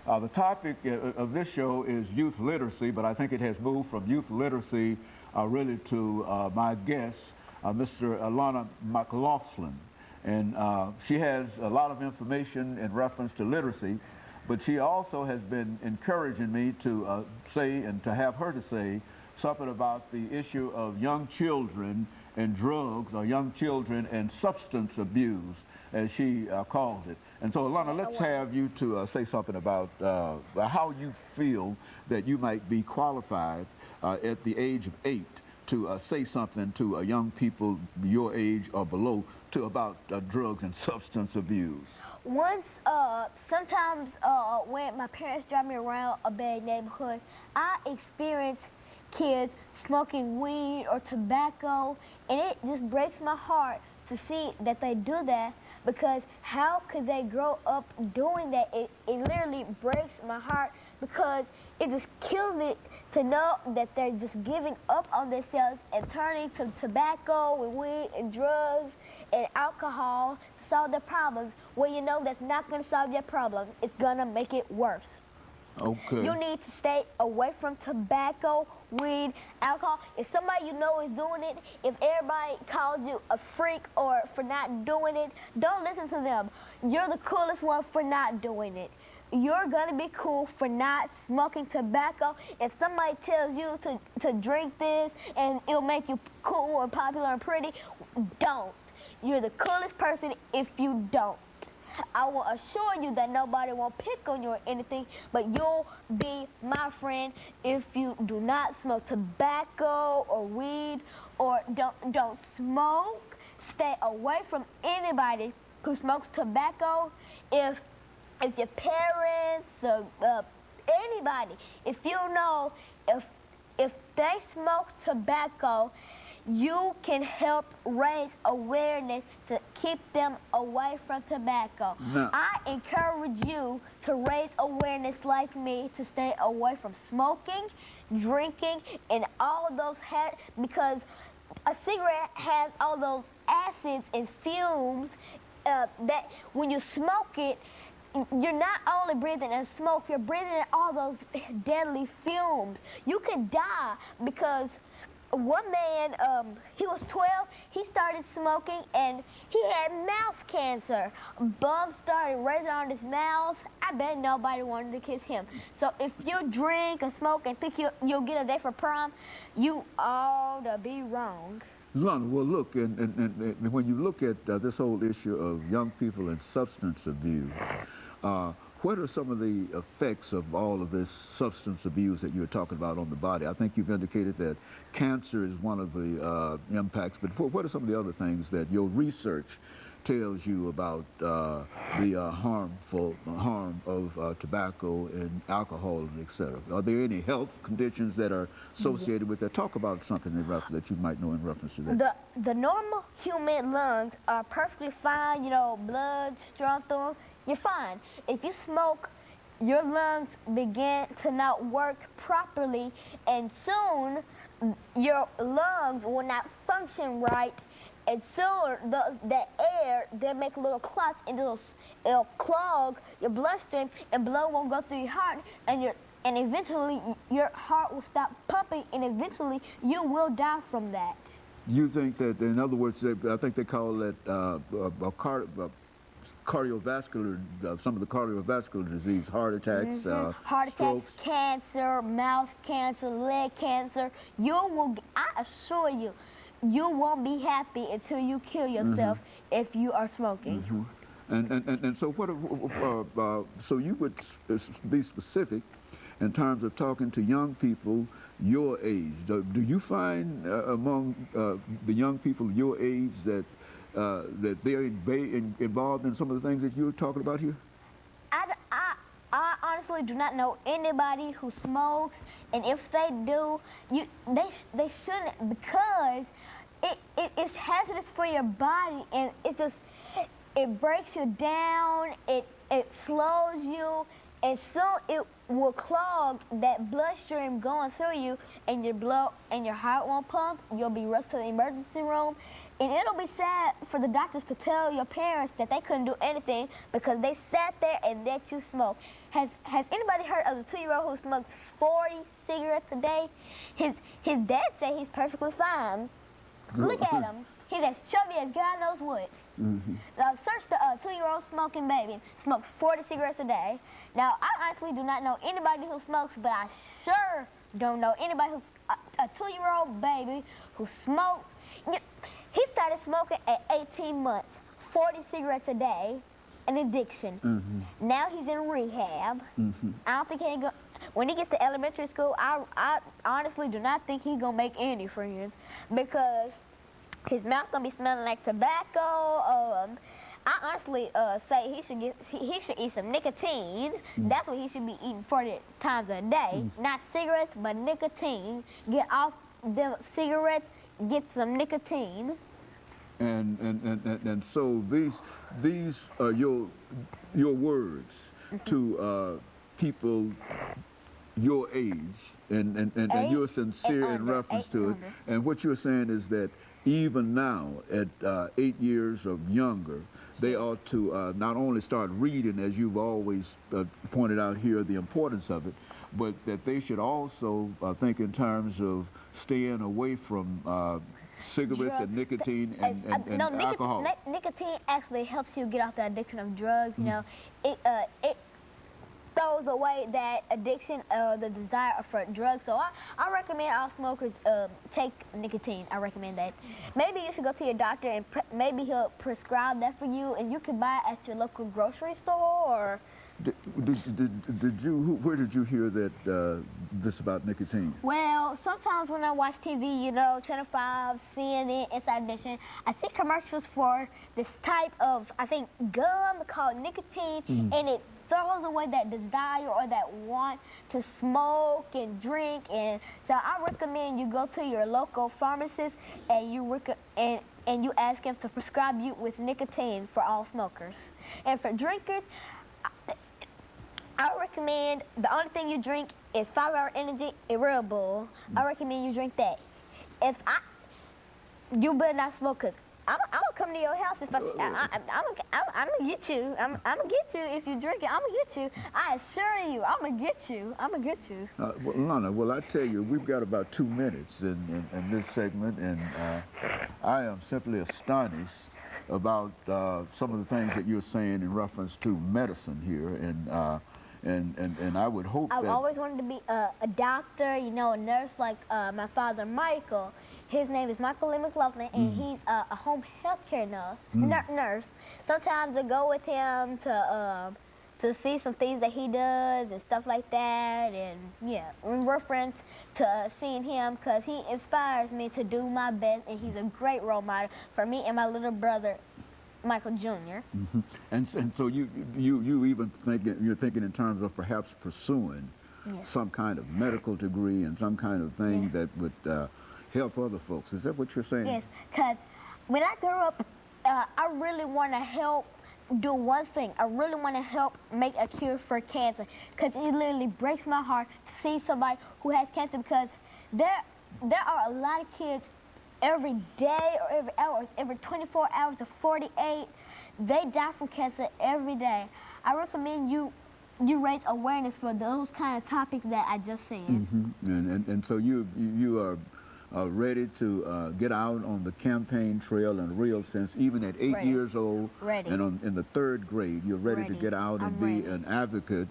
The topic of this show is youth literacy, but I think it has moved from youth literacy really to my guest, Mr. Alana McLaughlin. And she has a lot of information in reference to literacy, but she also has been encouraging me to say and to have her to say something about the issue of young children and drugs, or young children and substance abuse, as she calls it. And so, Alana, let's have you to say something about how you feel that you might be qualified at the age of 8 to say something to young people your age or below about drugs and substance abuse. Sometimes when my parents drive me around a bad neighborhood, I experience kids smoking weed or tobacco, and it just breaks my heart to see that they do that, because how could they grow up doing that? It literally breaks my heart, because it just kills it to know that they're just giving up on themselves and turning to tobacco and weed and drugs and alcohol to solve their problems. Well, you know that's not going to solve their problems. It's going to make it worse. Okay. You need to stay away from tobacco, weed, alcohol. If somebody you know is doing it, if everybody calls you a freak or for not doing it, don't listen to them. You're the coolest one for not doing it. You're gonna be cool for not smoking tobacco. If somebody tells you to drink this and it'll make you cool and popular and pretty, don't. You're the coolest person if you don't. I will assure you that nobody won't pick on you or anything, but you'll be my friend if you do not smoke tobacco or weed, or don't smoke. Stay away from anybody who smokes tobacco. If your parents or anybody, if you know if they smoke tobacco, you can help raise awareness to keep them away from tobacco. No. I encourage you to raise awareness like me to stay away from smoking, drinking, and all those because a cigarette has all those acids and fumes that when you smoke it, you're not only breathing in smoke, you're breathing in all those deadly fumes. You could die because one man, he was 12, he started smoking and he had mouth cancer. Bumps started raising on his mouth. I bet nobody wanted to kiss him. So if you drink or smoke and think you'll get a day for prom, you ought to be wrong. Lana, well, look, and when you look at this whole issue of young people and substance abuse, what are some of the effects of all of this substance abuse that you're talking about on the body? I think you've indicated that cancer is one of the impacts, but what are some of the other things that your research tells you about the harm of tobacco and alcohol, and et cetera? Are there any health conditions that are associated with that? Talk about something that you might know in reference to that. The normal human lungs are perfectly fine, you know, blood strong through them. You're fine. If you smoke, your lungs begin to not work properly, and soon your lungs will not function right, and soon the air, they make little clots, and it'll clog your bloodstream, and blood won't go through your heart, and eventually your heart will stop pumping, and eventually you will die from that. You think that, in other words, I think they call it cardiovascular, some of the cardiovascular disease, heart attacks, heart strokes. attacks, cancer, mouth cancer, leg cancer. I assure you, you won't be happy until you kill yourself if you are smoking. And so so you would be specific in terms of talking to young people your age. Do you find among the young people your age that they're involved in some of the things that you're talking about here? I honestly do not know anybody who smokes, and if they do, they shouldn't, because it's hazardous for your body, and it breaks you down, it slows you, and soon it will clog that bloodstream going through you, and your heart won't pump. You'll be rushed to the emergency room, And it'll be sad for the doctors to tell your parents that they couldn't do anything because they sat there and let you smoke. Has anybody heard of the 2-year-old who smokes 40 cigarettes a day? His dad said he's perfectly fine. Look at him. He's as chubby as God knows what. Search the 2-year-old smoking baby. Smokes 40 cigarettes a day. Now, I honestly do not know anybody who smokes, but I sure don't know anybody who's a 2-year-old baby who smokes. He started smoking at 18 months, 40 cigarettes a day, an addiction. Now he's in rehab. I don't think he go. When he gets to elementary school, I honestly do not think he's gonna make any friends because his mouth gonna be smelling like tobacco. I honestly say he should eat some nicotine. That's what he should be eating 40 times a day. Not cigarettes, but nicotine. Get off them cigarettes. Get some nicotine. And so these are your words to people your age, and you're sincere in reference to it. And what you're saying is that even now, at 8 years or younger, they ought to not only start reading, as you've always pointed out here, the importance of it, but that they should also think in terms of staying away from cigarettes and nicotine and alcohol. Nicotine actually helps you get off the addiction of drugs. You know, it throws away that addiction, the desire for drugs. So I recommend all smokers take nicotine. I recommend that. Maybe you should go to your doctor and maybe he'll prescribe that for you, and you can buy it at your local grocery store. Or where did you hear that this about nicotine? Well, sometimes when I watch TV, you know, Channel 5, CNN, Inside Edition, I see commercials for this type of, I think, gum called nicotine, and it throws away that desire or that want to smoke and drink. And so I recommend you go to your local pharmacist and you ask him to prescribe you with nicotine for all smokers. And for drinkers, I recommend the only thing you drink is 5-Hour Energy and Red Bull. I recommend you drink that. You better not smoke, cause I'm gonna come to your house if I'm gonna get you. I'm gonna get you if you drink it. I'm gonna get you. I assure you, I'm gonna get you. I'm gonna get you. Well, Lana, well, I tell you, we've got about 2 minutes in this segment, and I am simply astonished about some of the things that you're saying in reference to medicine here, and I would hope I've that always wanted to be a doctor, you know, a nurse like my father, Michael. His name is McLaughlin3, and he's a home health care nurse. Sometimes I go with him to see some things that he does and stuff like that, and yeah, in reference to seeing him, because he inspires me to do my best, and he's a great role model for me and my little brother, Michael Jr. And so you're even thinking in terms of perhaps pursuing some kind of medical degree and some kind of thing that would help other folks. Is that what you're saying? Yes, because when I grew up, I really want to help do one thing. I really want to help make a cure for cancer, because it literally breaks my heart to see somebody who has cancer, because there are a lot of kids every day or every hour, every 24 hours to 48, they die from cancer every day. I recommend you raise awareness for those kind of topics that I just said. And so you are ready to get out on the campaign trail in a real sense, even at 8 years old, and in the 3rd grade, you're ready to get out and be an advocate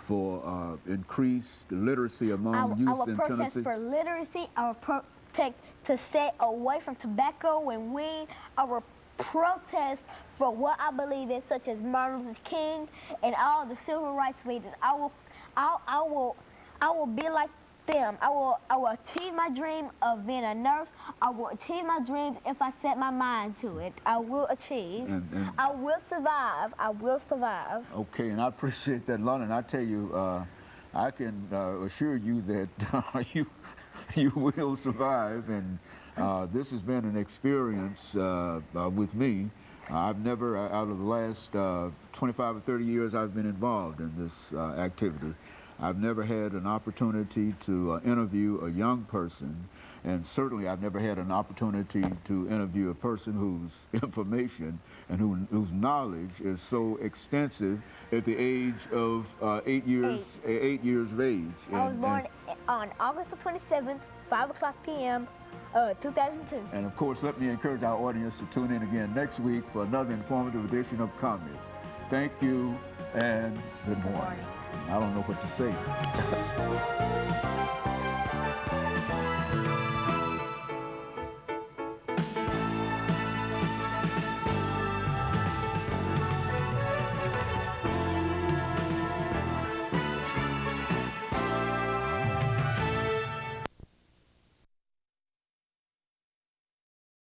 for increased literacy among youth in Tennessee. I will protest for literacy. I will protest to stay away from tobacco and weed. I will protest for what I believe in, such as Martin Luther King and all the civil rights leaders. I will be like them. I will achieve my dream of being a nurse. I will achieve my dreams if I set my mind to it. I will achieve. I will survive. I will survive. Okay, and I appreciate that, Lana. And I tell you, I can assure you that you will survive. And this has been an experience with me. I've never, out of the last 25 or 30 years I've been involved in this activity, I've never had an opportunity to interview a young person And certainly I've never had an opportunity to interview a person whose information and whose knowledge is so extensive at the age of 8 years of age. I was born on August the 27th, 5 o'clock p.m., 2002. And of course, let me encourage our audience to tune in again next week for another informative edition of Comments. Thank you and good morning. I don't know what to say.